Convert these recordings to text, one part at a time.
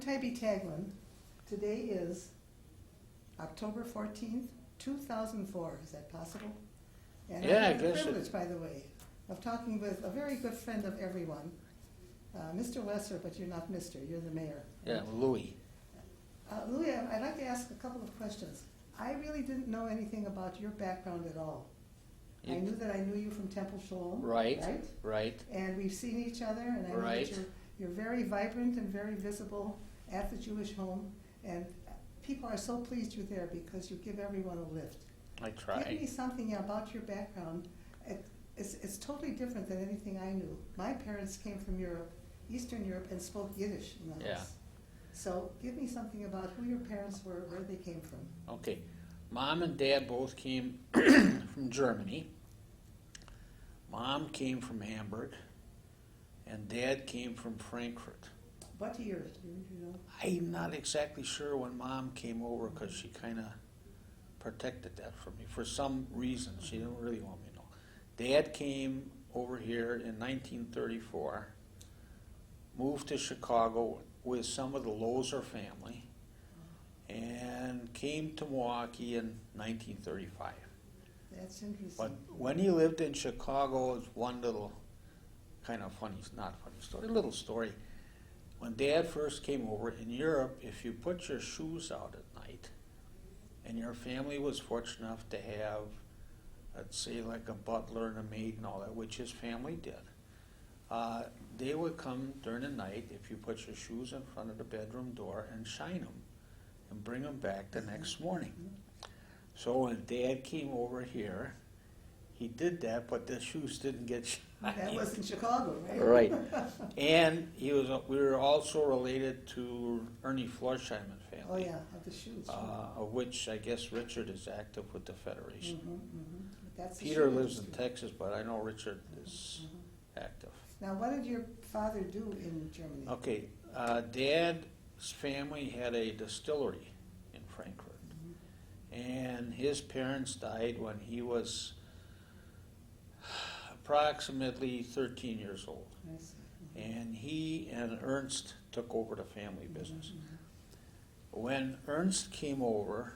Tybee Taglin. Today is October 14th, 2004. Is that possible? And Yeah, I I have the guess it- privilege, by the way, of talking with a very good friend of everyone, Mr. Loeser, but you're not Mr., you're the mayor. Yeah, Louis. Louis, I'd like to ask a couple of questions. I really didn't know anything about your background at all. I knew that I knew you from Temple Shalom, Right, right? right. And we've seen each other, and I know Right. that you're very vibrant and very visible at the Jewish home, and people are so pleased you're there because you give everyone a lift. I Give me try. something about your background. It's totally different than anything I knew. My parents came from Europe, Eastern Europe, and spoke Yiddish in the Yeah. house. So give me something about who your parents were, where they came from. Okay. Mom and Dad both came from Germany. Mom came from Hamburg, and Dad came from Frankfurt. What year, do you know? I'm not exactly sure when Mom came over because she kind of protected that from me for some reason. She didn't really want me to know. Dad came over here in 1934, moved to Chicago with some of the Loeser family, and came to Milwaukee in 1935. That's interesting. But when he lived in Chicago, it's one little kind of funny, not funny story, little story. When Dad first came over in Europe, if you put your shoes out at night, and your family was fortunate enough to have, let's say, like a butler and a maid and all that, which his family did, they would come during the night if you put your shoes in front of the bedroom door and shine them and bring them back the next morning. So when Dad came over here, he did that, but the shoes didn't get shined. That was in Chicago, right? Right. And we were also related to Ernie Florsheim's family. Oh, yeah, of the shoes. Of which I guess Richard is active with the Federation. That's the Peter shoe lives in industry. Texas, but I know Richard is active. Now, what did your father do in Germany? Okay, Dad's family had a distillery in Frankfurt. And his parents died when he was approximately 13 years old. I see. And he and Ernst took over the family business. When Ernst came over,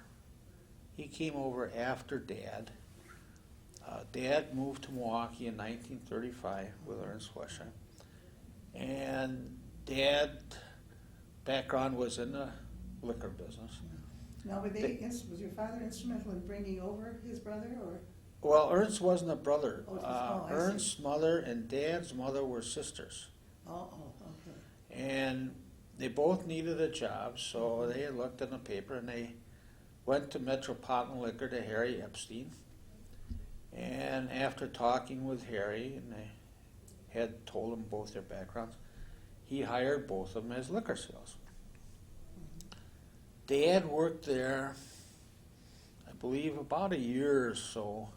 he came over after Dad. Dad moved to Milwaukee in 1935 with Ernst Wesheim. And Dad's background was in the liquor business. Now, was your father instrumental in bringing over his brother, or? Well, Ernst wasn't a brother. Oh, I see. Ernst's mother and Dad's mother were sisters. Oh, okay. And they both needed a job, so they had looked in the paper and they went to Metropolitan Liquor to Harry Epstein. And after talking with Harry, and they had told him both their backgrounds, he hired both of them as liquor salesmen. Dad worked there, I believe, about a year or so.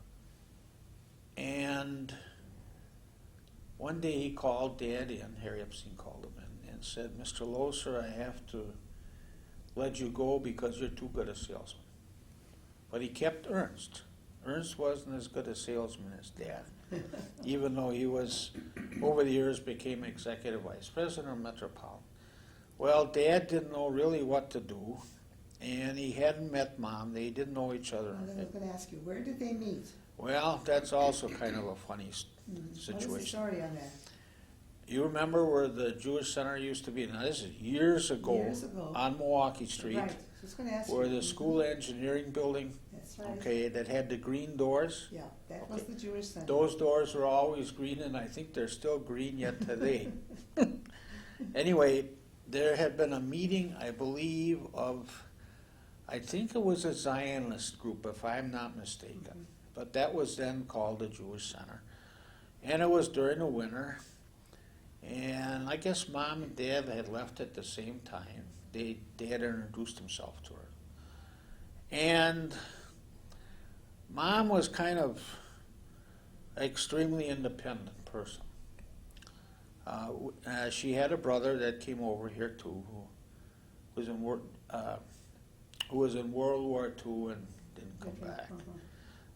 And one day he called Dad in, Harry Epstein called him in, and said, "Mr. Loeser, I have to let you go because you're too good a salesman." But he kept Ernst. Ernst wasn't as good a salesman as Dad, even though he was, over the years, became executive vice president of Metropolitan. Well, Dad didn't know really what to do, and he hadn't met Mom. They didn't know each other. I was going to ask you, where did they meet? Well, that's also kind of a funny What is the situation. story on that? You remember where the Jewish Center used to be? Now, this is years ago, Years ago. on Milwaukee Street, Right, just going to ask where you. the school engineering building, That's right. okay, that had the green doors. Yeah, that was Okay. the Jewish Center. Those doors were always green, and I think they're still green yet today. Anyway, there had been a meeting, I believe, I think it was a Zionist group, if I'm not mistaken. But that was then called the Jewish Center. And it was during the winter. And I guess Mom and Dad had left at the same time. Dad introduced himself to her. And Mom was kind of extremely independent person. She had a brother that came over here too, who was in World War II and didn't come Okay,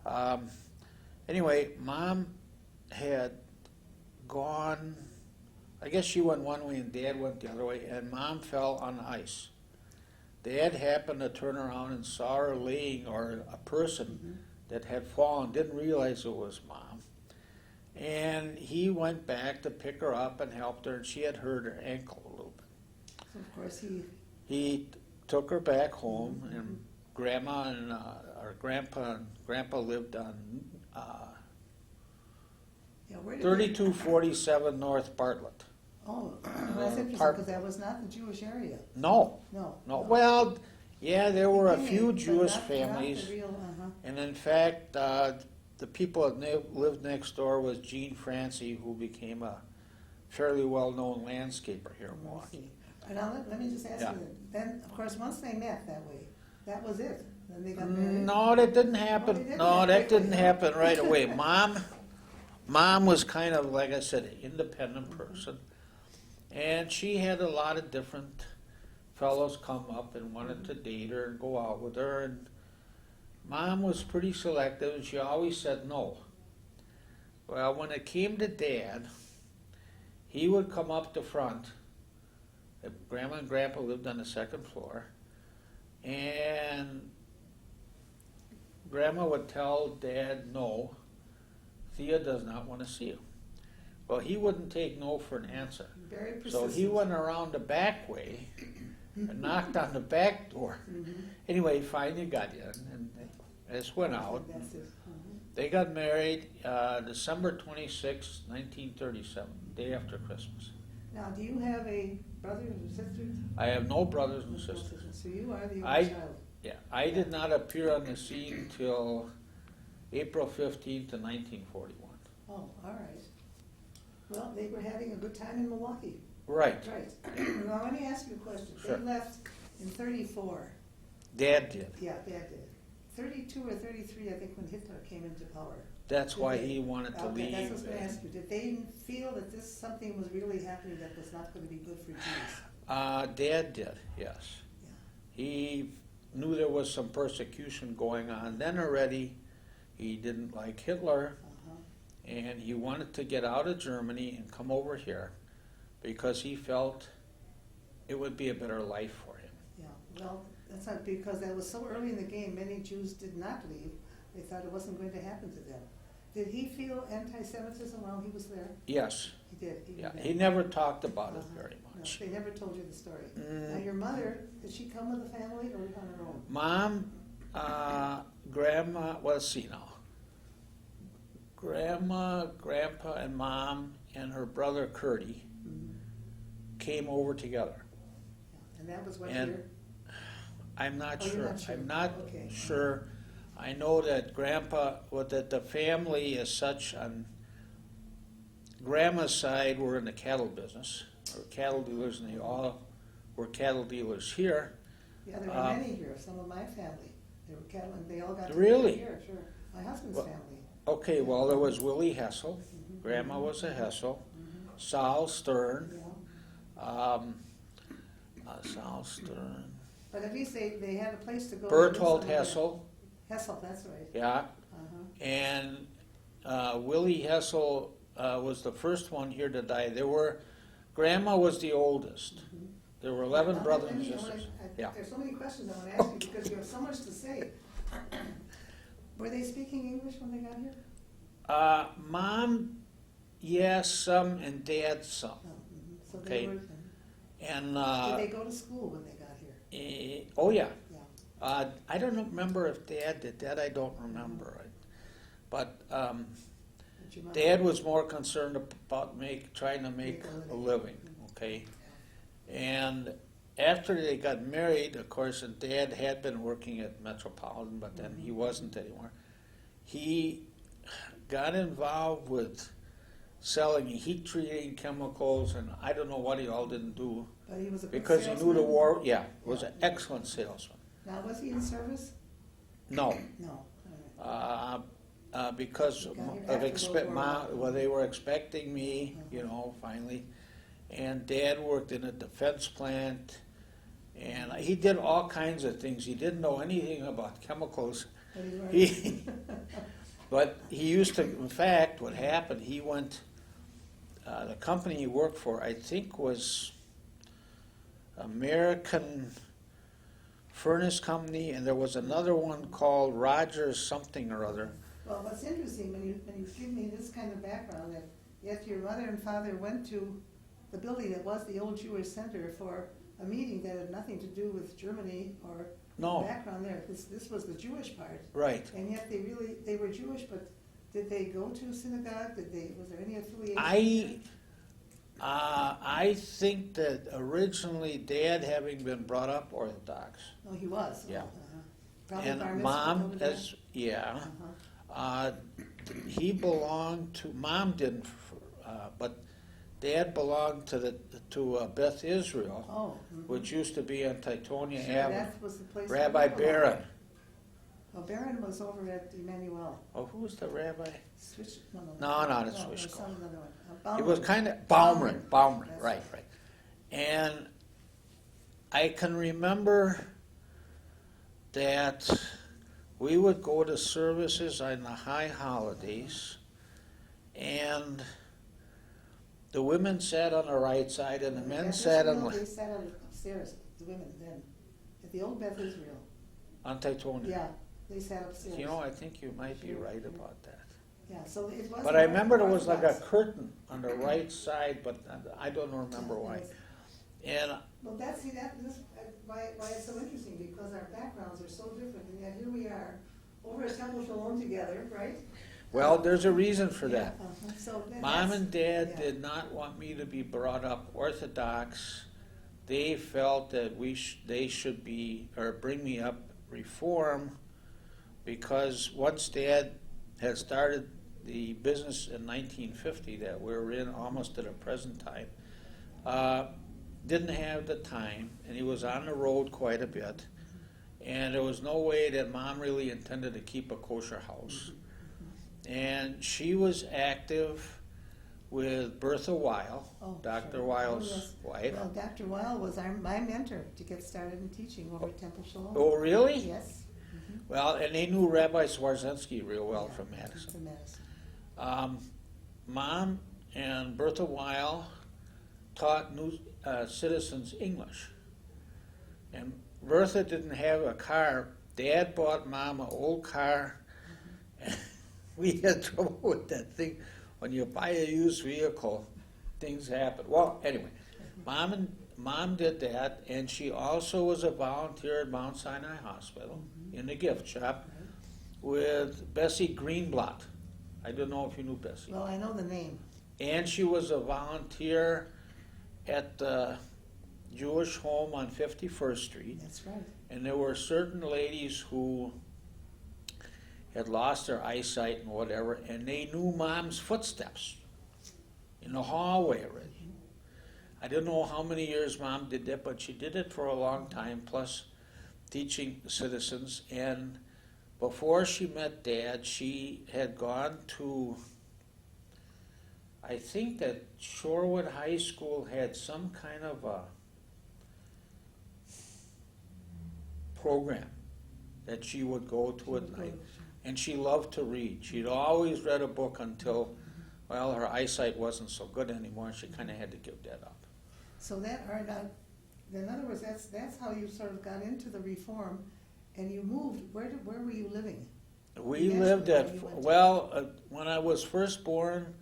back. Anyway, Mom had gone I guess she went one way and Dad went the other way, and Mom fell on the ice. Dad happened to turn around and saw her laying, or a person that had fallen, didn't realize it was Mom. And he went back to pick her up and helped her, and she had hurt her ankle a little bit. So of course He took her back home, and Grandma and or Grandpa lived on yeah, where did 3247 North Bartlett. Oh, that's interesting, because that was not the Jewish area. No. No. Well, yeah, there were a few But Jewish not families, the real, and in fact, the people that lived next door was Gene Francie, who became a fairly well-known landscaper here in I Milwaukee. see. And now let me just ask Yeah. you, then, of course, once they met that way, that was it? Then they got married? No, that didn't happen. they didn't No, that that didn't quickly. happen right away. Mom was kind of, like I said, an independent person, and she had a lot of different fellows come up and wanted to date her and go out with her, and Mom was pretty selective, and she always said no. Well, when it came to Dad, he would come up the front. Grandma and Grandpa lived on the second floor, and Grandma would tell Dad, no, Thea does not want to see you. Well, he wouldn't take no for an answer. Very persistent. So he went around the back way and knocked on the back door. Anyway, he finally got in, and they just went out. That's it. They got married December 26, 1937, day after Christmas. Now, do you have a brother or sister? I have no brothers and No sisters. So you are the I- only child. Yeah, I did not appear on the scene till April 15th, 1941. Oh, all right. Well, they were having a good time in Milwaukee. Right, Right. Now, let me ask you a question. Sure. They left in 34. Dad did. Yeah, Dad did. 32 or 33, I think, when Hitler came into power. That's why Did they- he wanted to Okay, leave. that's what I was going to ask you. Did they feel that this something was really happening that was not going to be good for Jews? Dad did, yes. Yeah. He knew there was some persecution going on. Then already, he didn't like Hitler, Uh-huh. and he wanted to get out of Germany and come over here because he felt it would be a better life for him. Yeah, well, that's not because that was so early in the game, many Jews did not leave. They thought it wasn't going to happen to them. Did he feel anti-Semitism while he was there? Yes, He did. Even yeah. then. He never talked about it Uh-huh. very much. No, they never told you the story. Mm. Now, your mother, did she come with the family or on her own? Mom, Grandma, well, let's see now. Grandma, Grandpa, and Mom and her brother Curdy came over together. Yeah. And that was what And year? I'm not Oh, you're sure. not sure. I'm not Okay. sure. I know that that the family is such on Grandma's side were in the cattle business, or cattle dealers, and they all were cattle dealers here. Yeah, there were many here, some of my family. They were cattle, and they all got Really? together here, sure. My husband's Well, family. Okay, well, there was Willie Hessel. Grandma was a Hessel. Sal Stern. Yeah. Sal Stern. But at least they had a place to go. Berthold Hessel, Hessel, that's right. yeah. Uh-huh. And Willie Hessel was the first one here to die. Grandma was the oldest. There were 11 Now, brothers let and me- sisters. I- Yeah. There's so many questions I want to ask you because you have so much to say. Were they speaking English when they got here? Mom, yes, some, and Dad, some. No. So Okay. they were. And, Did they go to school when they got here? oh yeah. Yeah. I don't remember if Dad did that. I don't remember. But But your mom- Dad was more concerned about trying to make a living, okay? And after they got married, of course, and Dad had been working at Metropolitan, but then he wasn't anymore. He got involved with selling heat treating chemicals, and I don't know what he all didn't do But he was a good because he knew the salesman? war. Yeah, was an excellent salesman. Now, was he in service? No, No. All right. because Got here of after World War I. well, they were expecting me, finally. And Dad worked in a defense plant, and he did all kinds of things. He didn't know anything about chemicals. But he learned. He, but he used to, in fact, what happened, he went, the company he worked for, I think, was American Furnace Company, and there was another one called Rogers something or other. Well, what's interesting, when you give me this kind of background, that yet your mother and father went to the building that was the old Jewish Center for a meeting that had nothing to do with Germany or No. the background there. This was the Jewish part. Right. And yet they were Jewish, but did they go to synagogue? Was there any affiliation? I think that originally Dad, having been brought up Orthodox, Oh, he was? Yeah. Probably bar and mitzvah Mom, over there? yeah, Uh-huh. he belonged to, Mom didn't, but Dad belonged to Beth Israel, Oh. Mhm. which used to be on Titonia Sure, Avenue. that was the place. Rabbi Barron. Oh, Barron was over at Emmanuel. Oh, who was the rabbi? Switch, No, not a Switch there's call. another one. It was Baumrind. kind of Baumrind, That's right. And I can remember that we would go to services on the high holidays, and the women sat on the right side and the men Beth sat Israel, on they sat upstairs, the women then, at the old Beth Israel. Titonia. Yeah, they sat upstairs. You know, I think you might be Sure. right about that. Yeah, so it wasn't. But I remember there was like a Orthodox. curtain on the right side, but I don't remember why. And Well, that's, see, why it's so interesting, because our backgrounds are so different, and yet here we are, over at Temple Shalom together, right? well, there's a reason for Yeah, that. So Mom that's- and Dad yeah. did not want me to be brought up Orthodox. They felt that they should be, or bring me up Reform, because once Dad had started the business in 1950 that we're in almost to the present time, didn't have the time, and he was on the road quite a bit, and there was no way that Mom really intended to keep a kosher house. And she was active with Bertha Weil, Oh, Dr. sure. Weil's Oh, yes. wife. Well, Dr. Weil was my mentor to get started in teaching over at Temple Shalom. Oh, really? Yes. Well, and they knew Rabbi Swarzynski real well Yeah, from Madison. From Madison. Mom and Bertha Weil taught new citizens English. And Bertha didn't have a car. Dad bought Mom an old car. We had trouble with that thing. When you buy a used vehicle, things happen. Well, anyway, Mom did that, and she also was a volunteer at Mount Sinai Hospital in the gift shop with Bessie Greenblatt. I don't know if you knew Bessie. Well, I know the name. And she was a volunteer at the Jewish home on 51st Street. That's right. And there were certain ladies who had lost their eyesight and whatever, and they knew Mom's footsteps in the hallway already. I don't know how many years Mom did that, but she did it for a long time, plus teaching citizens. And before she met Dad, she had gone to, I think that Shorewood High School had some kind of a program that she would go to at night. And she loved to read. She'd always read a book until, well, her eyesight wasn't so good anymore. She kind of had to give that up. So in other words, that's how you sort of got into the Reform, and you moved. Where were you living? We You lived mentioned at, where you went to. well, when I was first born,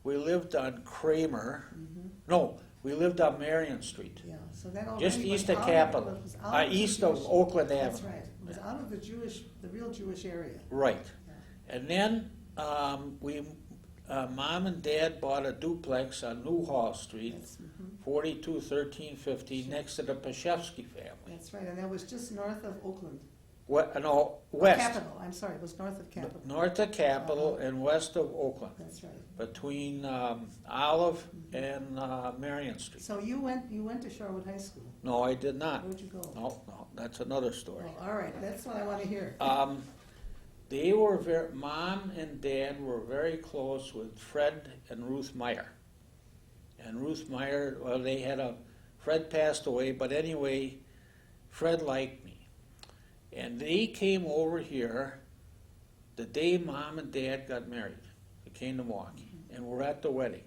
we lived on Kramer. No, we lived on Marion Street, Yeah. So that already just was east of out Capitol, it was out of the east of Jewish- Oakland That's Avenue. right. It was out of the real Jewish area. Right. Yeah. And then Mom and Dad bought a duplex on Newhall Street, That's, 421350, next to the Pashevsky family. that's right, and that was just north of Oakland. No, west. Capitol, I'm sorry, it was north of Capitol. North of Capitol and west of Oakland, That's right. between Olive and Marion Street. So you went to Shorewood High School. No, I did not. Where'd you go? No, that's another story. Oh, all right, that's what I want to hear. They were Mom and Dad were very close with Fred and Ruth Meyer. And Ruth Meyer, well, Fred passed away, but anyway, Fred liked me. And they came over here the day Mom and Dad got married. They came to Milwaukee, and we're at the wedding.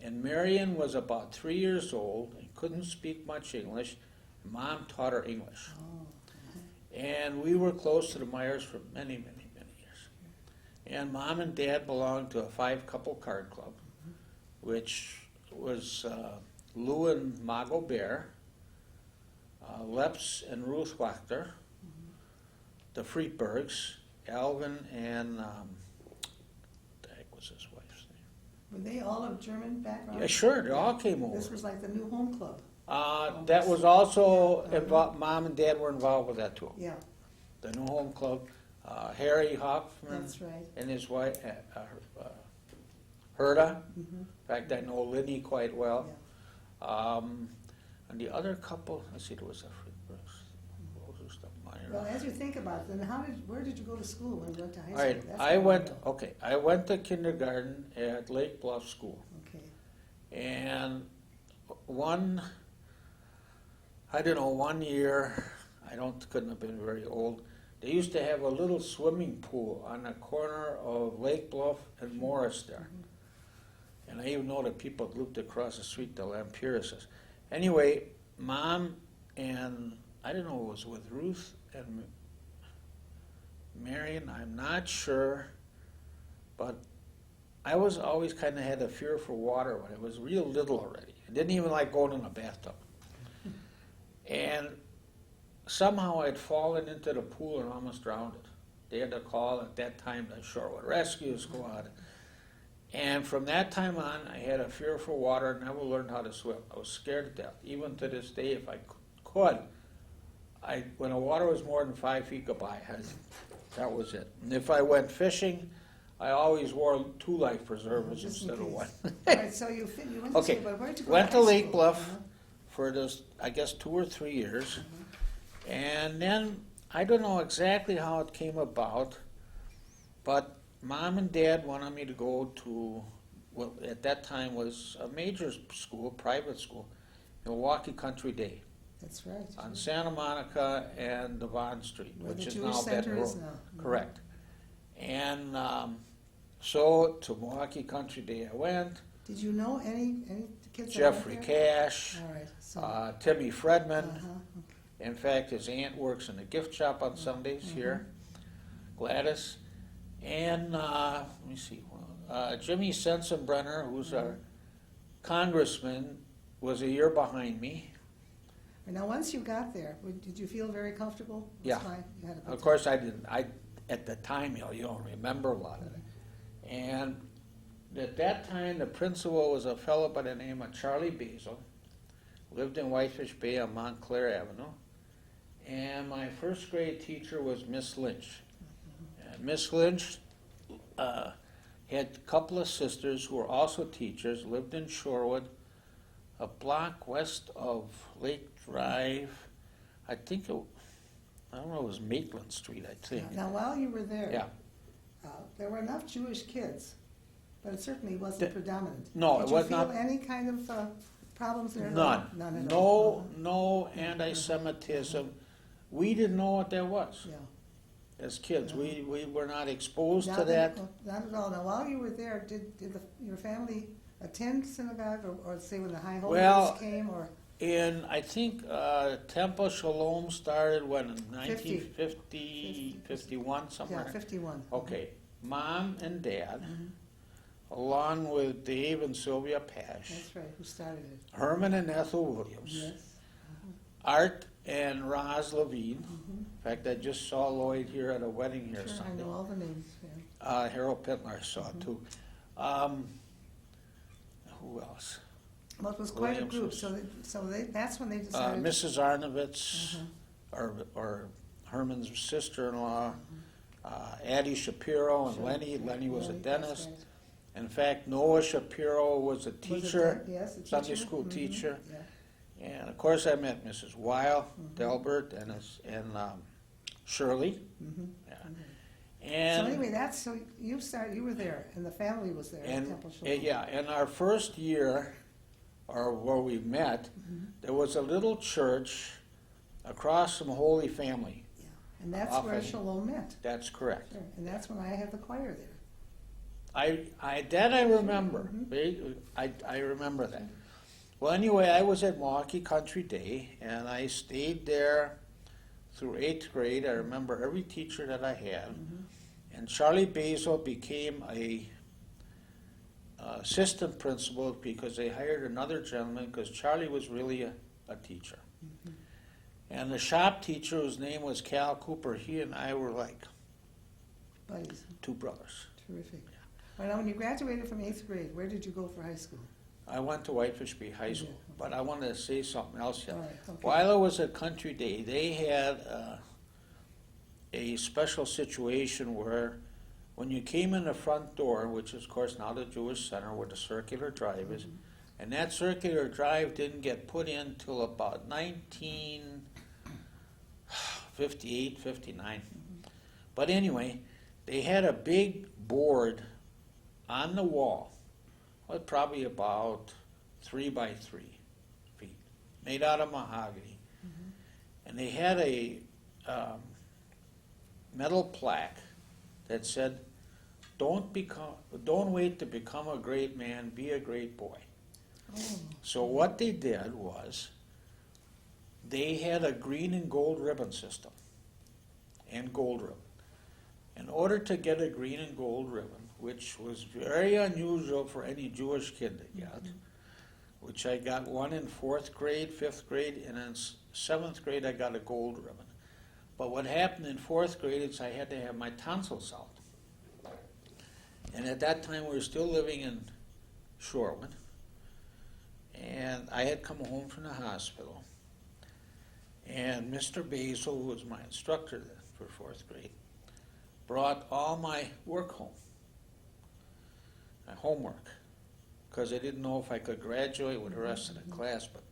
And Marion was about 3 years old and couldn't speak much English. Mom taught her English. Oh, And we were close to the Myers for many, many, many years. And Mom and Dad belonged to a 5-couple card club, which was Lou and Mago Bear, Leps and Ruth Wachter, the Friedbergs, Alvin and, what the heck was his wife's name? were they all of German background? Yeah, sure, they all came over. This was like the new home club. That was also involved, Mom and Dad were involved with that too. Yeah, The New Home Club, Harry Hoffman that's right. and his wife, Herda. Mhm. In fact, I know Liddy quite well. Yeah. And the other couple, let's see, there was a Friedbergs, Loeser, stuff, Well, Meyer. as you think about it, then where did you go to school when you went to high All school? right, That's I what went, wanna know. okay, I went to kindergarten at Lake Bluff School. Okay, And one year, couldn't have been very old, they used to have a little swimming pool on the corner of Lake Bluff and Morris there. And I even know the people that lived across the street, the Lampierises. Anyway, Mom and, I don't know, it was with Ruth and Marion, I'm not sure, but I was always kind of had a fear for water when I was real little already. I didn't even like going in a bathtub. And somehow I'd fallen into the pool and almost drowned it. They had to call at that time the Shorewood Rescue Squad. And from that time on, I had a fear for water, never learned how to swim. I was scared to death. Even to this day, if I could, when the water was more than 5 feet goodbye, that was it. And if I went fishing, I always wore 2 life preservers just in instead of one. case. All right, so you went to Okay, school, but where'd you go went to high Lake school? Bluff Uh-huh. for this, I guess, 2 or 3 years. And then, I don't know exactly how it came about, but Mom and Dad wanted me to go to what at that time was a major school, private school, Milwaukee Country Day, That's right. on Santa Monica and Devon Street, Where which the is Jewish now Center Benton is Road. now. Correct. And so to Milwaukee Country Day I went. Did you know any kids that Jeffrey went there? Cash, All right, so. Timmy Fredman. Uh-huh, In fact, his aunt works in the gift shop on Sundays here, Gladys. And let me see, Jimmy Sensenbrenner, who's our congressman, was a year behind me. okay. Now, once you got there, did you feel very comfortable? It was Yeah. fine? You had a good Of time? course, I didn't. At the time, you don't remember a lot of it. And at that time, the principal was a fellow by the name of Charlie Basil, lived in Whitefish Bay on Montclair Avenue. And my first grade teacher was Miss Lynch. And Miss Lynch had a couple of sisters who were also teachers, lived in Shorewood, a block west of Lake Drive. I think I don't know, it was Maitland Street, I think. Now, while you were there, Yeah. there were enough Jewish kids, but it certainly wasn't predominant. no, it was Did you not- feel any kind of problems there? at all? None. None at all? No anti-Semitism. We didn't know what that was Yeah. as kids. We were not exposed to Not that. Not at all. Now, while you were there, did your family attend synagogue or say when the High Holy Well, Days came, or? And I think Temple Shalom started when in 50. 51, something Yeah, like that. 51. Okay, Mom and Dad, Mhm. along with Dave and Sylvia Pash, That's right, who started it? Herman and Ethel Williams, Yes. Art and Roz Levine. Mhm. In fact, I just saw Lloyd here at a wedding here Sure, I Sunday. know all the names, yeah. Harold Pittler I saw Mhm. too. Who else? Well, it was quite a Williams group, was- so that's when they decided. Mrs. Arnovitz, Mhm. or Herman's sister-in-law, Addie Shapiro and Sure. Lenny was a Lenny, that's dentist. right. In fact, Noah Shapiro was a Was it teacher, that? Yes, a Sunday teacher. school Mhm, teacher. yeah. And of course, I met Mrs. Weil, Mhm. Delbert, and Shirley. Mhm. Yeah. So And anyway, so you were there, and the family was there at Temple Shalom. yeah, in our first year, or where we met, Mhm. there was a little church across from Holy Family. Yeah. And that's where Often. Shalom met. That's correct. Sure. And that's when I had the choir there. I remember. I remember that. Well, anyway, I was at Milwaukee Country Day, and I stayed there through 8th grade. I remember every teacher that I had. And Charlie Basil became a assistant principal because they hired another gentleman because Charlie was really a teacher. And the shop teacher, whose name was Cal Cooper, he and I were like Buddies. two brothers. Terrific. Well, now, when you graduated from 8th grade, where did you go for high school? I went to Whitefish Bay High School, but I wanted to say something else here. All right, okay. While I was at Country Day, they had a special situation where when you came in the front door, which is, of course, now the Jewish Center where the circular drive is, and that circular drive didn't get put in till about 1958, 59. But anyway, they had a big board on the wall, well, probably about 3 by 3 feet, made out of mahogany. And they had a metal plaque that said, don't wait to become a great man, be a great boy. Oh. So what they did was, they had a green and gold ribbon system, and gold ribbon. In order to get a green and gold ribbon, which was very unusual for any Jewish kid to get, which I got one in 4th grade, 5th grade, and in 7th grade I got a gold ribbon. But what happened in 4th grade is I had to have my tonsils out. And at that time we were still living in Shorewood, and I had come home from the hospital, and Mr. Basil, who was my instructor then for 4th grade, brought all my work home, my homework, because they didn't know if I could graduate with the rest of the class, but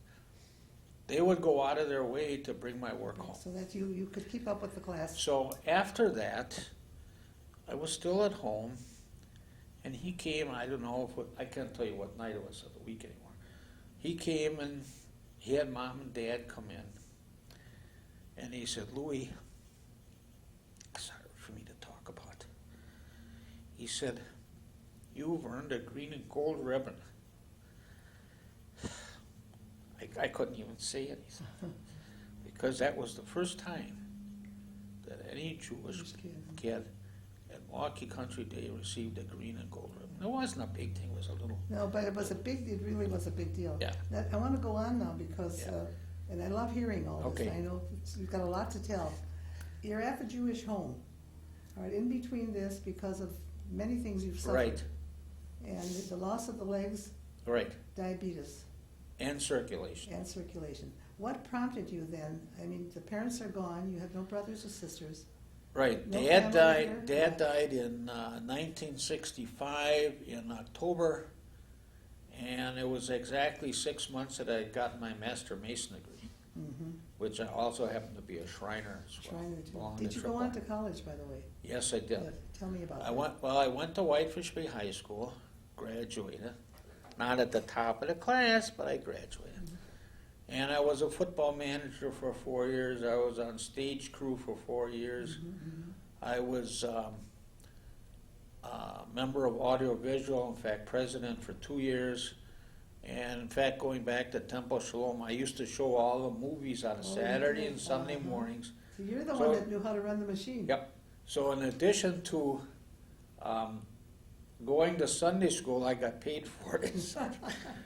they would go out of their way to bring my work home. So that you could keep up with the class. So after that, I was still at home, and he came, I don't know if, I can't tell you what night it was of the week anymore. He came and he had Mom and Dad come in, and he said, Louis, it's hard for me to talk about. He said, you've earned a green and gold ribbon. I couldn't even say anything, because that was the first time that any Jewish kid at Milwaukee Country Day received a green and gold ribbon. It wasn't a big thing, it was a little... No, but it really was a big deal. Yeah. I want to go on now because, and I love hearing all this. Okay. I know you've got a lot to tell. You're at the Jewish home, all right, in between this because of many things you've suffered. Right. And the loss of the legs, Right. diabetes, And circulation. and circulation. What prompted you then? I mean, the parents are gone, you have no brothers or sisters. Right. No Dad family died. here? Dad died in 1965 in October, and it was exactly 6 months that I had gotten my Master Mason degree, which I also happened to be a Shriner as well. Shriner too. along Did the you triple. go on to college, by the way? Yes, I did. Yeah, tell me about I that. went to Whitefish Bay High School, graduated. Not at the top of the class, but I graduated. And I was a football manager for 4 years. I was on stage crew for 4 years. I was a member of audiovisual, in fact, president for 2 years. And in fact, going back to Temple Shalom, I used to show all the movies on a Saturday and Sunday mornings. So you're the So- one that knew how to run the machine. Yep. So in addition to going to Sunday school, I got paid for it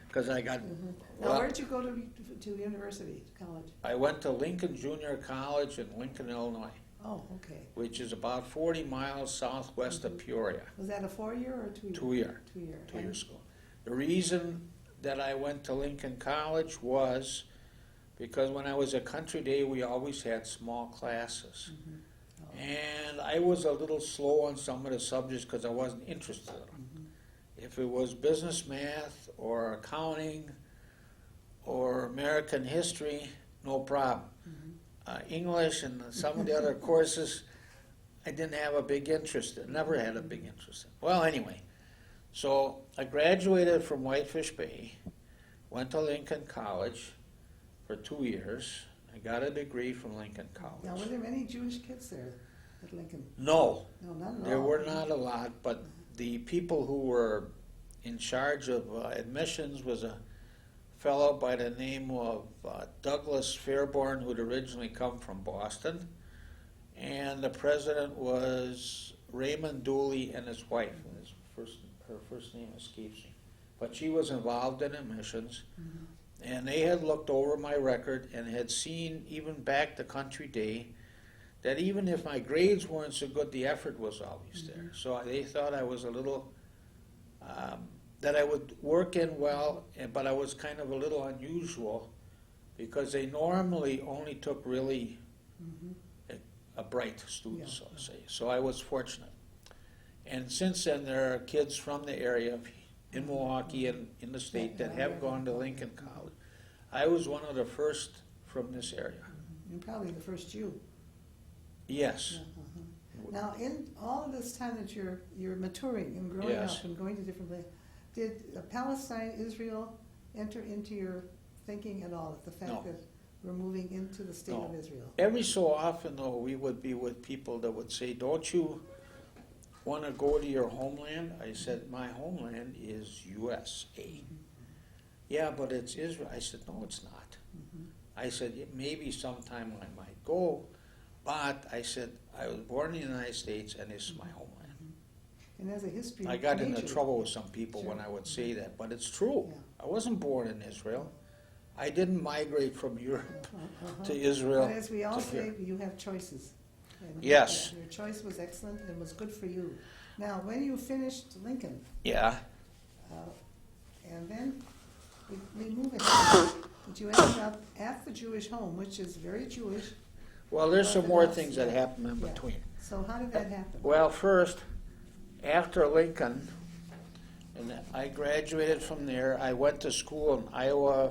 because I got. Now, well, where did you go to university, to college? I went to Lincoln Junior College in Lincoln, Illinois, Oh, okay. which is about 40 miles southwest of Peoria. Was that a 4-year or a 2-year? 2-year. 2-year. 2-year school. The reason that I went to Lincoln College was because when I was at Country Day, we always had small classes. And I was a little slow on some of the subjects because I wasn't interested in them. If it was business math or accounting or American history, no problem. English and some of the other courses, I didn't have a big interest in, never had a big interest in. Well, anyway, so I graduated from Whitefish Bay, went to Lincoln College for 2 years. I got a degree from Lincoln College. Now, were there many Jewish kids there at Lincoln? No, No, not at all. there were not a lot, but the people who were in charge of admissions was a fellow by the name of Douglas Fairborn, who'd originally come from Boston, and the president was Raymond Dooley and his wife. Her first name escapes me, but she was involved in admissions, and they had looked over my record and had seen, even back to Country Day, that even if my grades weren't so good, the effort was always there. So they thought I was a little, that I would work in well, but I was kind of a little unusual because they normally only took really a bright student, so to say. So I was fortunate. And since then, there are kids from the area in Milwaukee and in the state that have gone to Lincoln College. I was one of the first from this area. And probably the first Jew. Yes. Now, in all of this time that you're maturing and growing Yes. up and going to different places, did Palestine, Israel enter into your thinking at all? The fact No. that we're moving into the state of Israel? Every so often, though, we would be with people that would say, "Don't you want to go to your homeland?" I said, "My homeland is USA." "Yeah, but it's Israel." I said, "No, it's not." I said, "Maybe sometime I might go, but," I said, "I was born in the United States and this is my homeland." And as a history I got into major, trouble with some people when I would say that, but it's true. Yeah. I wasn't born in Israel. I didn't migrate from Europe Uh-huh. to Israel. But as we all to say, here. you have choices. And Yes. Your choice was excellent and was good for you. Now, when you finished Lincoln, Yeah. and then we move ahead, but you ended up at the Jewish home, which is very Jewish. Well, there's some more Orthodox, things that yeah. happened in Yeah. between. So how did that happen? Well, first, after Lincoln, and I graduated from there, I went to school in Iowa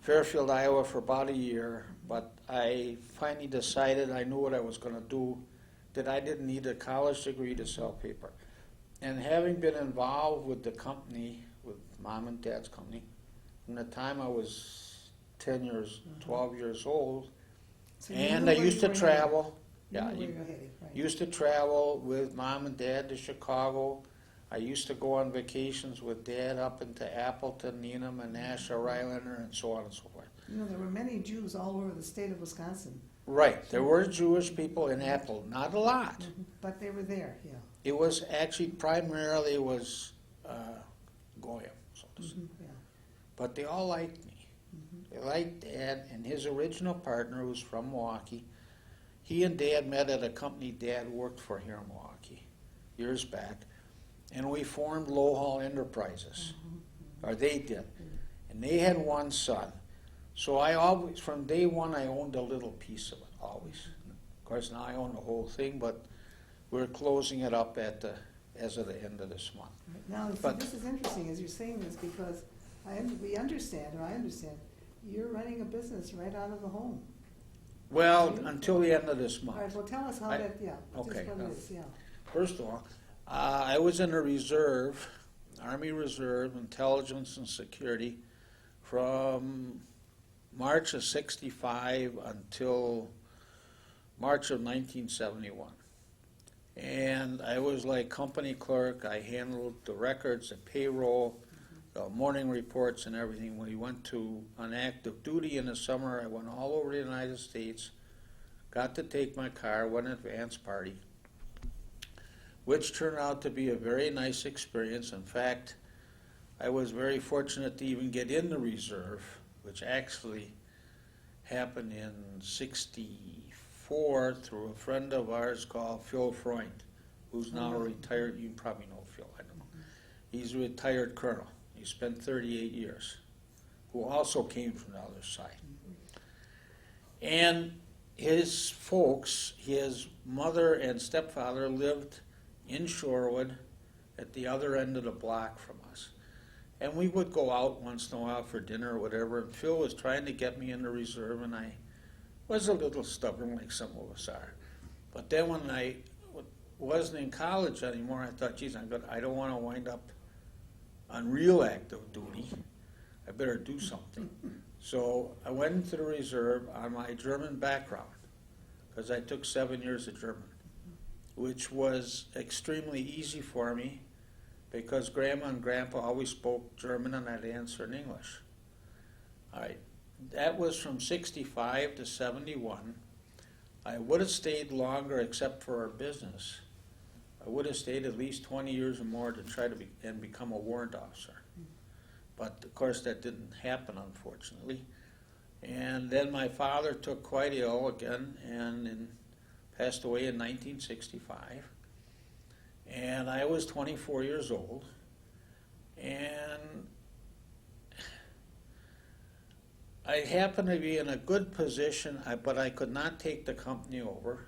Fairfield, Iowa for about a year, but I finally decided I knew what I was going to do, that I didn't need a college degree to sell paper. And having been involved with the company, with Mom and Dad's company, from the time I was 12 years old, So you and knew I where used you to were travel. headed. Yeah, You knew where you were headed, right. used to travel with Mom and Dad to Chicago. I used to go on vacations with Dad up into Appleton, Needham, and Nassau, Rylander, and so on and so forth. You know, there were many Jews all over the state of Wisconsin, Right, there were Jewish people in Apple, not a lot. but they were there, yeah. It was actually primarily was Goyim, so to say. Yeah. But they all liked me. They liked Dad and his original partner, who was from Milwaukee. He and Dad met at a company Dad worked for here in Milwaukee years back, and we formed Lowhall Enterprises, or they did. And they had one son. So I always, from day one, I owned a little piece of it, always. Of course, now I own the whole thing, but we're closing it up as of the end of this month. Now, see, But- this is interesting as you're saying this because I understand, you're running a business right out of the home. Well, until the end of this All right, month. well, tell us how I- just okay, what it is, yeah. First of all, I was in the reserve, Army Reserve, Intelligence and Security, from March of '65 until March of 1971. And I was like company clerk. I handled the records, the payroll, the morning reports and everything. When we went on active duty in the summer, I went all over the United States, got to take my car, went advance party, which turned out to be a very nice experience. In fact, I was very fortunate to even get in the reserve, which actually happened in '64 through a friend of ours called Phil Freund, who's now a retired, you probably know Phil, I don't know. He's a retired colonel. He spent 38 years, who also came from the other side. And his folks, his mother and stepfather lived in Shorewood at the other end of the block from us. And we would go out once in a while for dinner or whatever, and Phil was trying to get me in the reserve, and I was a little stubborn like some of us are. But then when I wasn't in college anymore, I thought, geez, I don't want to wind up on real active duty. I better do something. So I went into the reserve on my German background, because I took 7 years of German. which was extremely easy for me because Grandma and Grandpa always spoke German and I'd answer in English. All right, that was from 65 to 71. I would have stayed longer except for our business. I would have stayed at least 20 years or more to try to become a warrant officer. But of course that didn't happen, unfortunately. And then my father took quite ill again and passed away in 1965. And I was 24 years old. And I happened to be in a good position, but I could not take the company over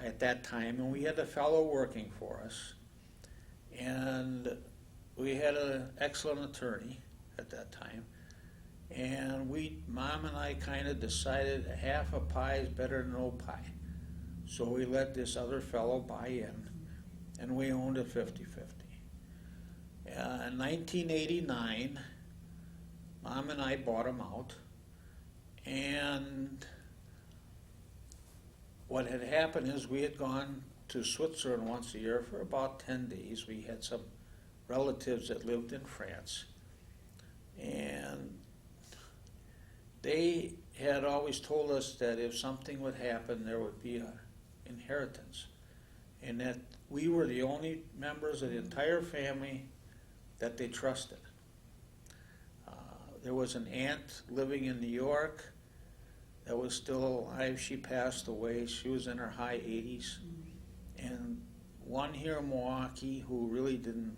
at that time. And we had a fellow working for us. And we had an excellent attorney at that time. And Mom and I kind of decided half a pie is better than no pie. So we let this other fellow buy in, and we owned it 50-50. In 1989, Mom and I bought him out, and what had happened is we had gone to Switzerland once a year for about 10 days. We had some relatives that lived in France, and they had always told us that if something would happen, there would be an inheritance, and that we were the only members of the entire family that they trusted. There was an aunt living in New York that was still alive. She passed away. She was in her high 80s. And one here in Milwaukee who really didn't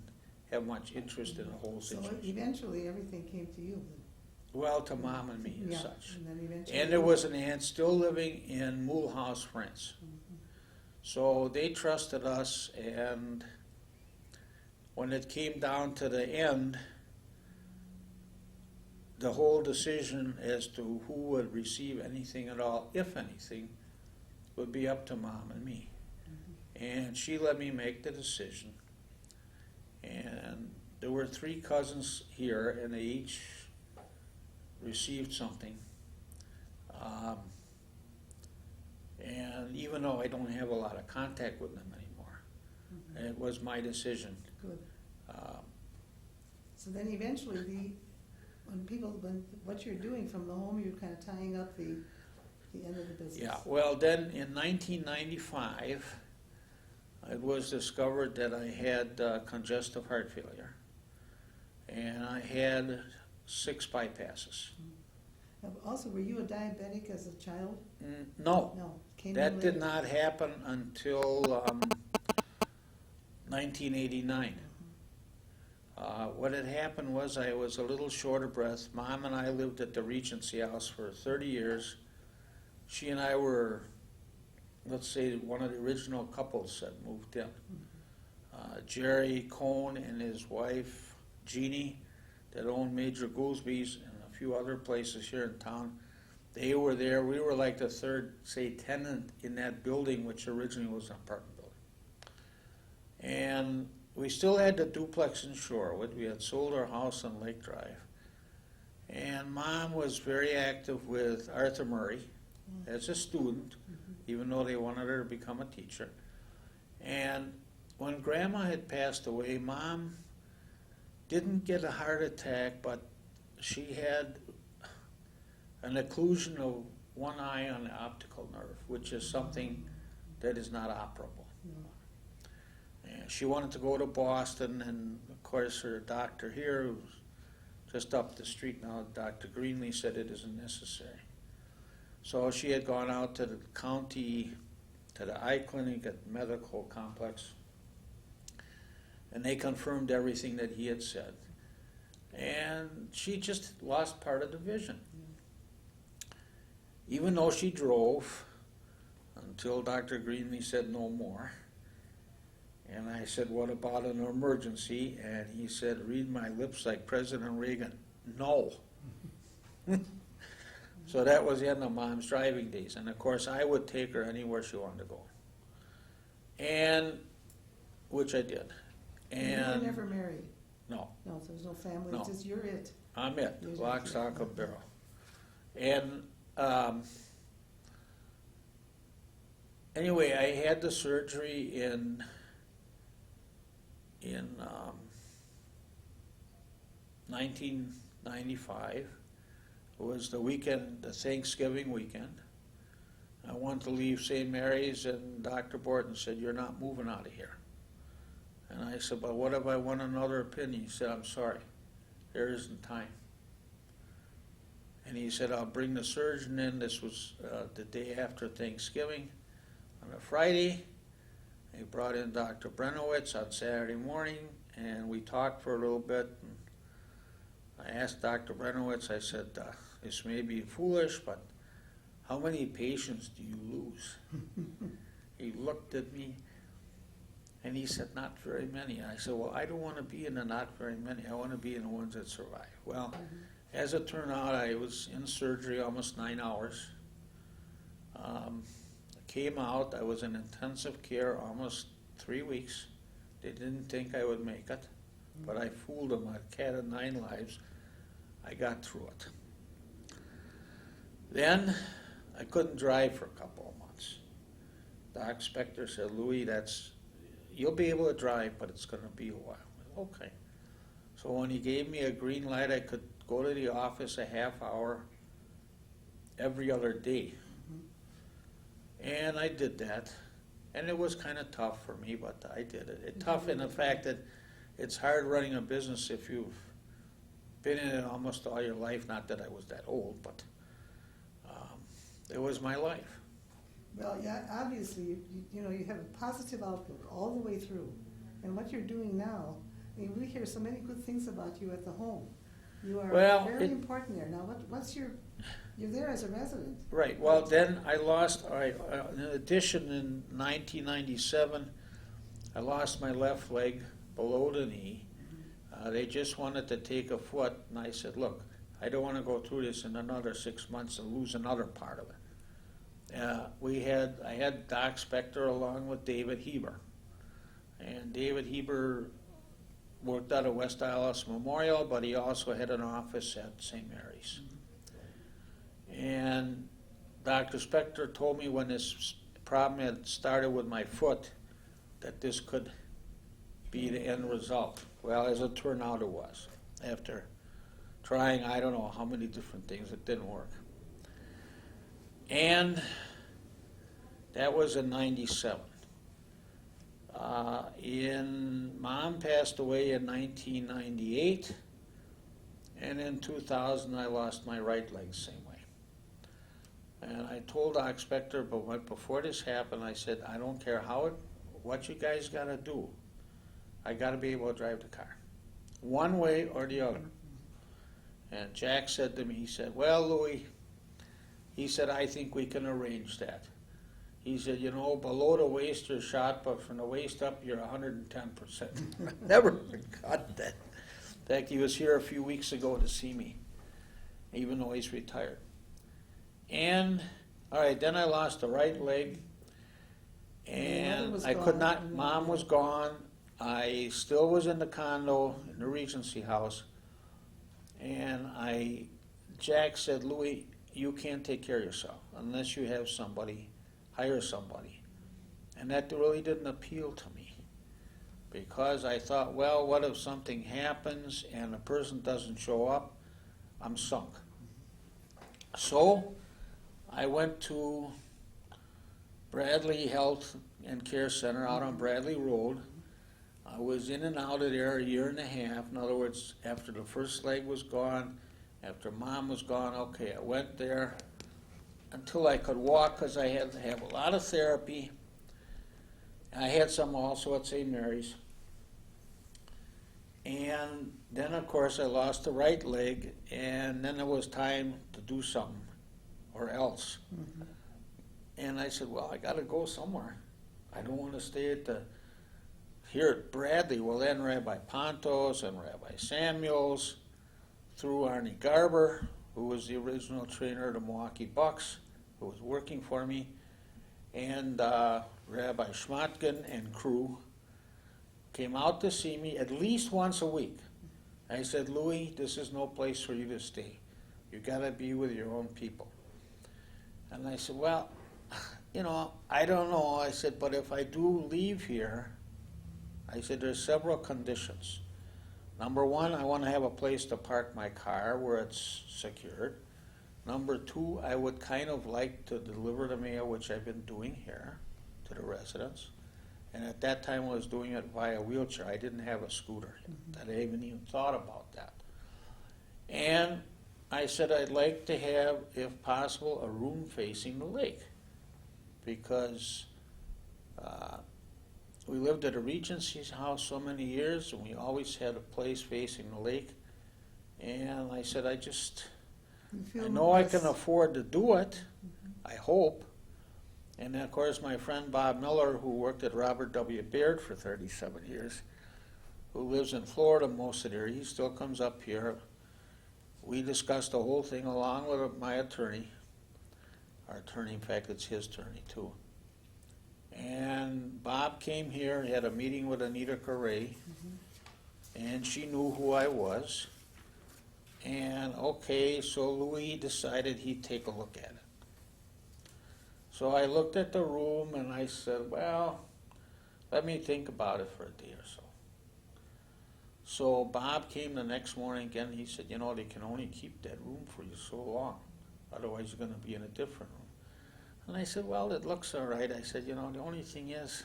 have much interest in the whole situation. So eventually everything came to you then? Well, to Mom and me as Yeah, such. and then eventually. And there was an aunt still living in Mulhouse, France. So they trusted us, and when it came down to the end, the whole decision as to who would receive anything at all, if anything, would be up to Mom and me. And she let me make the decision. And there were 3 cousins here, and they each received something. And even though I don't have a lot of contact with them anymore, it was my decision. Good. So then eventually when what you're doing from the home, you're kind of tying up the end of the business. Yeah, well then in 1995, it was discovered that I had congestive heart failure. And I had 6 bypasses. Also, were you a diabetic as a child? No, No. Came that in did later? not happen until 1989. What had happened was I was a little short of breath. Mom and I lived at the Regency House for 30 years. She and I were, let's say, one of the original couples that moved in. Jerry Cohn and his wife, Jeannie, that owned Major Goolsby's and a few other places here in town, they were there. We were like the third, say, tenant in that building, which originally was an apartment building. And we still had the duplex in Shorewood. We had sold our house on Lake Drive. And Mom was very active with Arthur Murray as a student, even though they wanted her to become a teacher. And when Grandma had passed away, Mom didn't get a heart attack, but she had an occlusion of one eye on the optical nerve, which is something that is not operable. And she wanted to go to Boston, and of course her doctor here, who's just up the street now, Dr. Greenlee, said it isn't necessary. So she had gone out to the county, to the eye clinic at the medical complex, and they confirmed everything that he had said. And she just lost part of the vision. Even though she drove, until Dr. Greenlee said no more. And I said, what about an emergency? And he said, read my lips like President Reagan, no. So that was the end of Mom's driving days. And of course, I would take her anywhere she wanted to go. And, which I did. And you were never married? No. No, so there's no family, No. it's just you're it. I'm it, You're lock, it. stock, and barrel. And Anyway, I had the surgery in 1995. It was the weekend, the Thanksgiving weekend. I wanted to leave St. Mary's, and Dr. Borton said, "You're not moving out of here." And I said, "But what if I want another opinion?" He said, "I'm sorry, there isn't time." And he said, "I'll bring the surgeon in." This was the day after Thanksgiving. On a Friday, he brought in Dr. Brenowitz on Saturday morning, and we talked for a little bit. And I asked Dr. Brenowitz, I said, "This may be foolish, but how many patients do you lose?" He looked at me, and he said, "Not very many." I said, "Well, I don't want to be in the not very many. I want to be in the ones that survive." Well, as it turned out, I was in surgery almost 9 hours. I came out. I was in intensive care almost 3 weeks. They didn't think I would make it, but I fooled them. A cat of 9 lives. I got through it. Then I couldn't drive for a couple of months. Doc Spector said, "Louis, you'll be able to drive, but it's going to be a while." Okay. So when he gave me a green light, I could go to the office a half hour every other day. And I did that. And it was kind of tough for me, but I did it. Tough in the fact that it's hard running a business if you've been in it almost all your life. Not that I was that old, but it was my life. Well, yeah, obviously, you know, you have a positive outlook all the way through. And what you're doing now, I mean, we hear so many good things about you at the home. You are very important there. Now, you're there as a resident. Right. Well, then I lost, in addition, in 1997, I lost my left leg below the knee. They just wanted to take a foot, and I said, "Look, I don't want to go through this in another 6 months and lose another part of it." I had Doc Spector along with David Heber. And David Heber worked out of West Allis Memorial, but he also had an office at St. Mary's. And Dr. Spector told me when this problem had started with my foot that this could be the end result. Well, as it turned out, it was. After trying I don't know how many different things, it didn't work. And that was in 97. Mom passed away in 1998, and in 2000 I lost my right leg the same way. And I told Doc Spector, but before this happened, I said, "I don't care what you guys got to do. I got to be able to drive the car, one way or the other." And Jack said to me, he said, "Well, Louis," he said, "I think we can arrange that." He said, "You know, below the waist you're shot, but from the waist up you're 110%. Never forgot that. In fact, he was here a few weeks ago to see me, even though he's retired. And, all right, then I lost the right leg, and I could not, Mom was gone. I still was in the condo, in the Regency house, and Jack said, "Louis, you can't take care of yourself unless you have somebody, hire somebody." And that really didn't appeal to me, because I thought, well, what if something happens and the person doesn't show up? I'm sunk. So I went to Bradley Health and Care Center out on Bradley Road. I was in and out of there a year and a half. In other words, after the first leg was gone, after Mom was gone, okay, I went there until I could walk, because I had to have a lot of therapy. I had some also at St. Mary's. And then, of course, I lost the right leg, and then it was time to do something or else. Mm-hmm. And I said, well, I got to go somewhere. I don't want to stay here at Bradley. Well, then Rabbi Pontos and Rabbi Samuels, through Arnie Garber, who was the original trainer of the Milwaukee Bucks, who was working for me, and Rabbi Schmatkin and crew came out to see me at least once a week. I said, Louis, this is no place for you to stay. You got to be with your own people. And I said, well, I don't know. I said, but if I do leave here, I said, there's several conditions. Number one, I want to have a place to park my car where it's secured. Number two, I would kind of like to deliver the mail, which I've been doing here, to the residents. And at that time, I was doing it via wheelchair. I didn't have a scooter. I haven't even thought about that. And I said I'd like to have, if possible, a room facing the lake. Because we lived at a Regency's house so many years, and we always had a place facing the lake. And I said, I know I can afford to do it, I hope. And then, of course, my friend Bob Miller, who worked at Robert W. Baird for 37 years, who lives in Florida most of the year, he still comes up here. We discussed the whole thing along with my attorney. Our attorney, in fact, it's his attorney too. And Bob came here, he had a meeting with Anita Correa, and she knew who I was. And okay, so Louis decided he'd take a look at it. So I looked at the room and I said, well, let me think about it for a day or so. So Bob came the next morning again. He said, they can only keep that room for you so long. Otherwise, you're going to be in a different room. And I said, well, it looks all right. I said, the only thing is,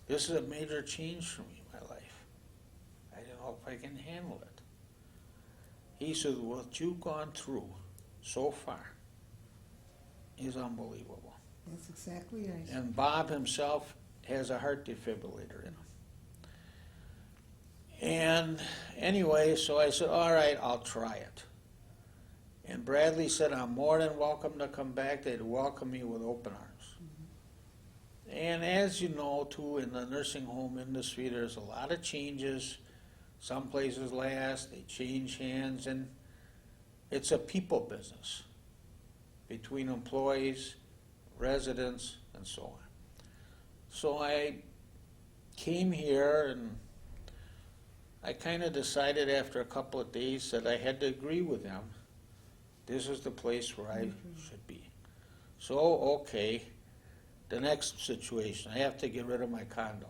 this is a major change for me in my life. I don't know if I can handle it. He said, what you've gone through so far is unbelievable. That's exactly right. And Bob himself has a heart defibrillator in him. And anyway, so I said, all right, I'll try it. And Bradley said, I'm more than welcome to come back. They'd welcome me with open arms. And as you know, too, in the nursing home industry, there's a lot of changes. Some places last, they change hands, and it's a people business between employees, residents, and so on. So I came here, and I kind of decided after a couple of days that I had to agree with them. This is the place where I should be. So, okay, the next situation, I have to get rid of my condo.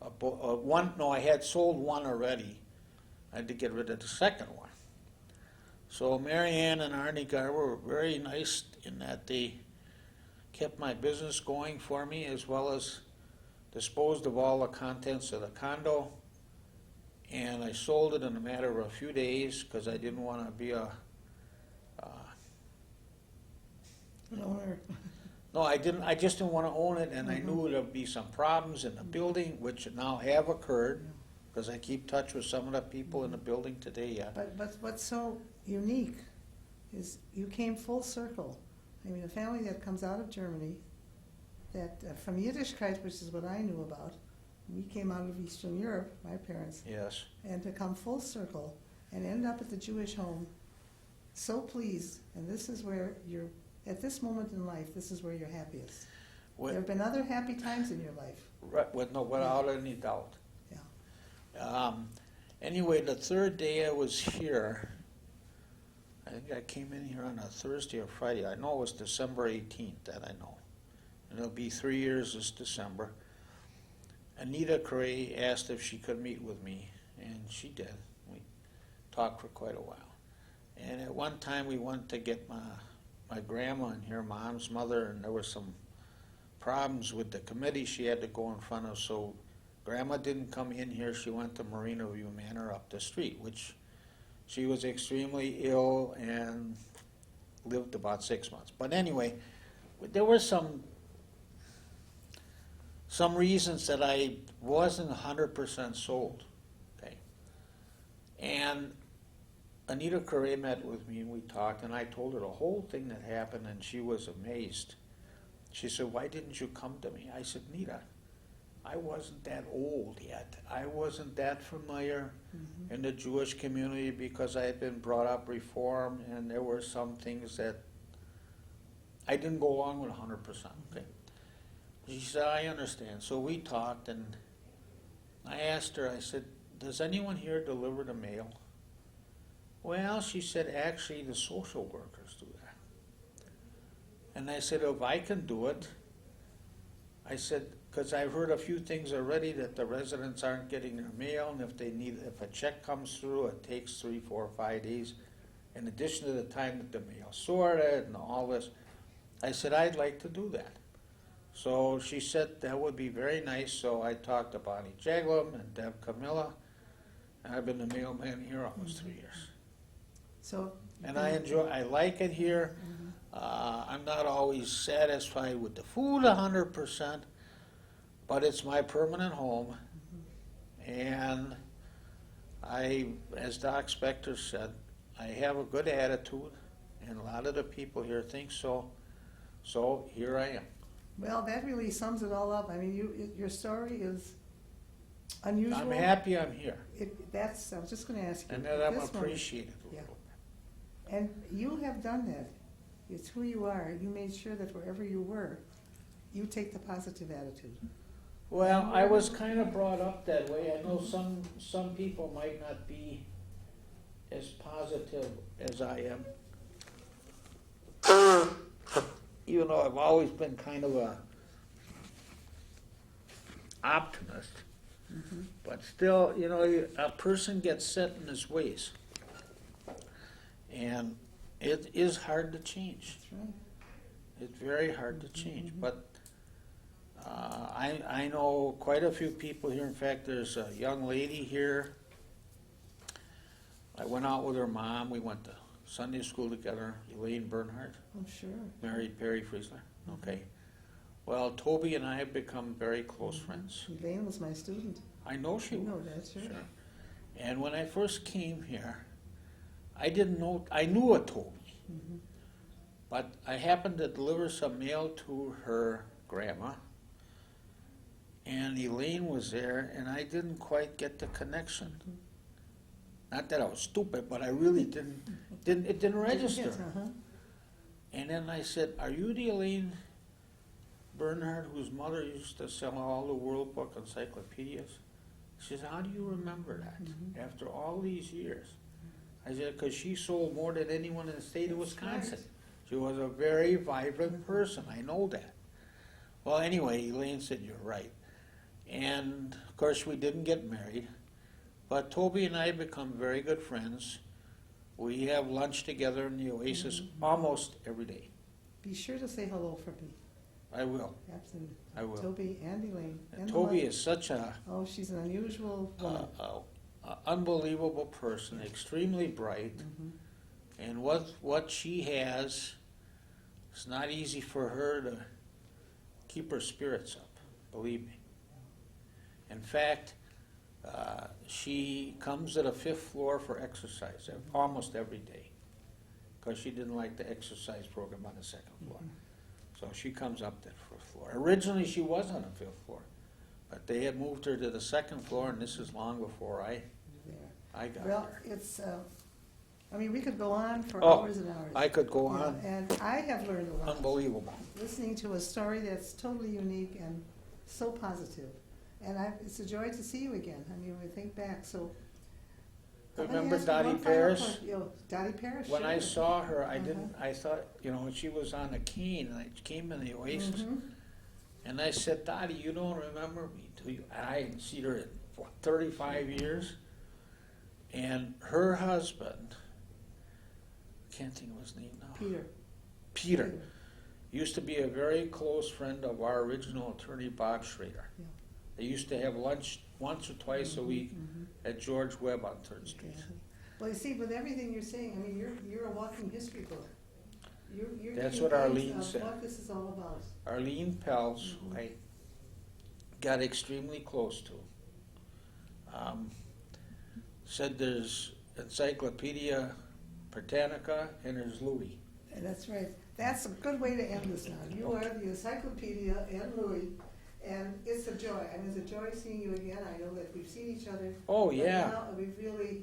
I had sold one already. I had to get rid of the second one. So Mary Ann and Arnie Garber were very nice in that they kept my business going for me, as well as disposed of all the contents of the condo. And I sold it in a matter of a few days because I didn't want to be An owner. No, I didn't. I just didn't want to own it, and I knew there'd be some problems in the building, which now have occurred, because I keep touch with some of the people in the building today. But what's so unique is you came full circle. I mean, a family that comes out of Germany, that from Yiddishkeit, which is what I knew about, we came out of Eastern Europe, my parents. Yes. And to come full circle and end up at the Jewish home, so pleased, and this is where you're, at this moment in life, this is where you're happiest. There have been other happy times in your life. Right, without any doubt. Yeah. Anyway, the third day I was here, I think I came in here on a Thursday or Friday. I know it was December 18th, that I know. And it'll be 3 years this December. Anita Correa asked if she could meet with me, and she did. We talked for quite a while. And at one time we went to get my grandma in here, Mom's mother, and there were some problems with the committee she had to go in front of, so Grandma didn't come in here. She went to Marina View Manor up the street, which she was extremely ill and lived about 6 months. But anyway, there were some reasons that I wasn't 100% sold, okay? And Anita Correa met with me and we talked, and I told her the whole thing that happened, and she was amazed. She said, why didn't you come to me? I said, Nita, I wasn't that old yet. I wasn't that familiar in the Jewish community because I had been brought up Reform, and there were some things that I didn't go along with 100%, okay? She said, I understand. So we talked, and I asked her, I said, does anyone here deliver the mail? Well, she said, actually, the social workers do that. And I said, if I can do it, I said, because I've heard a few things already that the residents aren't getting their mail, and if a check comes through, it takes 3, 4, 5 days, in addition to the time that the mail's sorted and all this. I said, I'd like to do that. So she said that would be very nice, so I talked to Bonnie Jaglum and Deb Camilla, and I've been the mailman here almost 3 years. So. And I like it here. I'm not always satisfied with the food 100%, but it's my permanent home. And as Doc Spector said, I have a good attitude, and a lot of the people here think so. So here I am. Well, that really sums it all up. I mean, your story is unusual. I'm happy I'm here. I was just going to ask you. And that I'm appreciated a yeah. little bit. And you have done that. It's who you are. You made sure that wherever you were, you take the positive attitude. Well, I was kind of brought up that way. I know some people might not be as positive as I am. Even though I've always been kind of a optimist. But still, a person gets set in his ways. And it is hard to change. That's right. It's very hard to change. But I know quite a few people here. In fact, there's a young lady here. I went out with her mom. We went to Sunday school together, Elaine Bernhardt. Oh, sure. Married Perry Friesler. Okay. Well, Toby and I have become very close friends. Elaine was my student. I know she was. You know that, sure. And when I first came here, I didn't know, I knew a Toby. But I happened to deliver some mail to her grandma, and Elaine was there, and I didn't quite get the connection. Not that I was stupid, but I really it didn't register. Yes, And then I said, are you the Elaine Bernhardt whose mother used to sell all the World Book encyclopedias? She said, how do you remember that after all these years? I said, because she sold more than anyone in the state of Wisconsin. Right. She was a very vibrant person, I know that. Well, anyway, Elaine said, you're right. And, of course, we didn't get married, but Toby and I have become very good friends. We have lunch together in the Oasis almost every day. Be sure to say hello for me. I will. Absolutely. I will. Toby and Elaine. And Toby is such a Oh, she's an unusual woman. unbelievable person, extremely bright, and what she has, it's not easy for her to keep her spirits up, believe me. In fact, she comes to the 5th floor for exercise almost every day, because she didn't like the exercise program on the 2nd floor. So she comes up to the 4th floor. Originally she was on the 5th floor, but they had moved her to the 2nd floor, and this is long before I got Well, there. it's, I mean, we could go on for Oh, hours and hours. I could go Yeah, on. and I have learned a lot. Unbelievable. Listening to a story that's totally unique and so positive. And it's a joy to see you again. I mean, we think back, so. I'm gonna Remember ask you Dottie one final Parrish? question. Dottie Parrish, When I sure. saw her, I thought, she was on a cane, and I came in the Oasis, and I said, Dottie, you don't remember me, do you? I hadn't seen her in, 35 years? And her husband, I can't think of his name now. Peter. Used to be a very close friend of our original attorney, Bob Schrader. Yeah. They used to have lunch once or twice a week at George Webb on 3rd Street. Yeah. Well, you see, with everything you're saying, I mean, you're a walking history book. You're That's giving what Arlene things of said. what this is all about. Arlene Pels, who I got extremely close to, said there's Encyclopedia Britannica and there's Louis. And that's right. That's a good way to end this now. You are the Encyclopedia and Louis, and it's a joy. I mean, it's a joy seeing you again. I know that we've seen each other. Oh, but yeah. now we've really.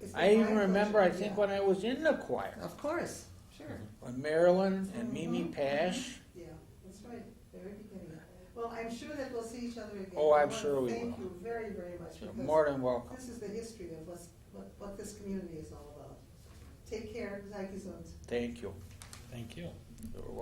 It's been I even my remember, pleasure. I think, Yeah. when I was in the choir, Of course, sure. when Marilyn and Mimi Pash. Yeah, that's right. Very beginning. Well, I'm sure that we'll see each other again. Oh, I'm I wanna sure we Thank will. you very, very much. You're because more than welcome. This is the history of what this community is all about. Take care. Sei gesund. Thank you. Thank you. You're welcome.